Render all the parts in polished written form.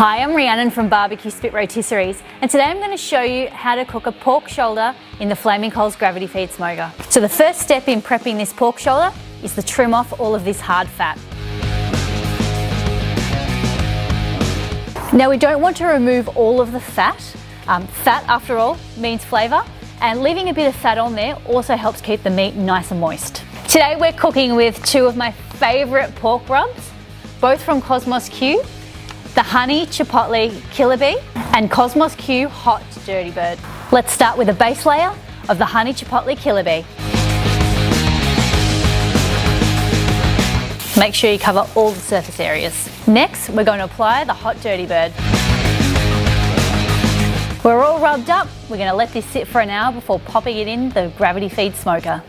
Hi, I'm Rhiannon from Barbecue Spit Rotisseries, and today I'm going to show you how to cook a pork shoulder in the Flamingcoals gravity feed smoker. So the first step in prepping this pork shoulder is to trim off all of this hard fat. Now we don't want to remove all of the fat. Fat, after all, means flavour, and leaving a bit of fat on there also helps keep the meat nice and moist. Today we're cooking with two of my favourite pork rubs, both from Cosmos Q, the Honey Chipotle Killer Bee and Cosmos Q Hot Dirty Bird. Let's start with a base layer of the Honey Chipotle Killer Bee. Make sure you cover all the surface areas. Next, we're going to apply the Hot Dirty Bird. We're all rubbed up. We're going to let this sit for an hour before popping it in the gravity feed smoker.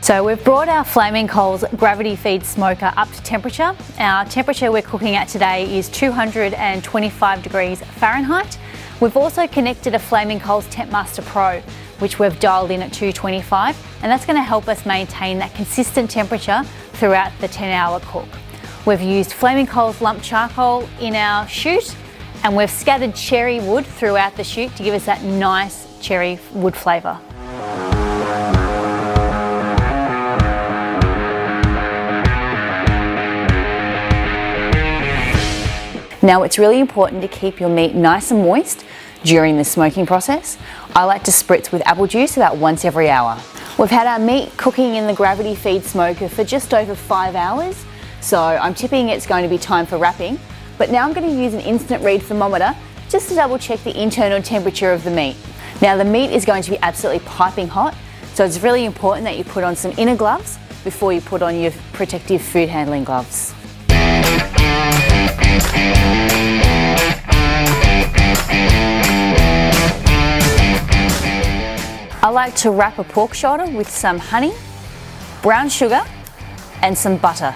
So we've brought our Flamingcoals gravity feed smoker up to temperature. Our temperature we're cooking at today is 225 degrees Fahrenheit. We've also connected a Flamingcoals Tempmaster Pro, which we've dialed in at 225, and that's going to help us maintain that consistent temperature throughout the 10-hour cook. We've used Flamingcoals lump charcoal in our chute, and we've scattered cherry wood throughout the chute to give us that nice cherry wood flavour. Now it's really important to keep your meat nice and moist during the smoking process. I like to spritz with apple juice about once every hour. We've had our meat cooking in the gravity feed smoker for just over 5 hours, so I'm tipping it's going to be time for wrapping. But now I'm going to use an instant read thermometer just to double check the internal temperature of the meat. Now the meat is going to be absolutely piping hot, so it's really important that you put on some inner gloves before you put on your protective food handling gloves. I like to wrap a pork shoulder with some honey, brown sugar and some butter.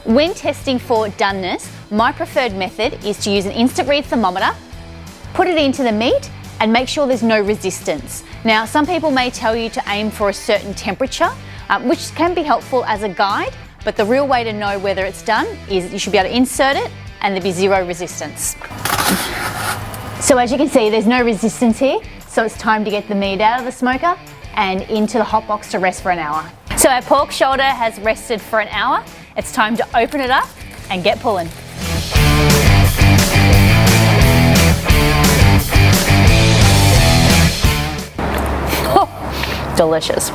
When testing for doneness, my preferred method is to use an instant read thermometer, put it into the meat and make sure there's no resistance. Now, some people may tell you to aim for a certain temperature, which can be helpful as a guide, but the real way to know whether it's done is you should be able to insert it and there'll be zero resistance. So as you can see, there's no resistance here, so it's time to get the meat out of the smoker and into the hot box to rest for an hour. So our pork shoulder has rested for an hour. It's time to open it up and get pulling. Delicious.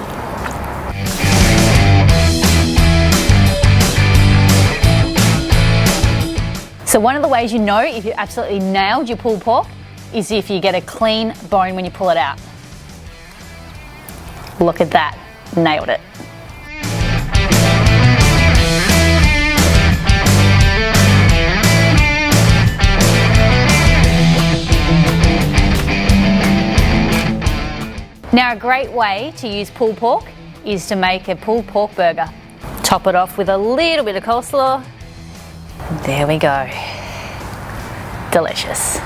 So one of the ways you know if you absolutely nailed your pulled pork is if you get a clean bone when you pull it out. Look at that, nailed it. Now a great way to use pulled pork is to make a pulled pork burger. Top it off with a little bit of coleslaw. There we go. Delicious.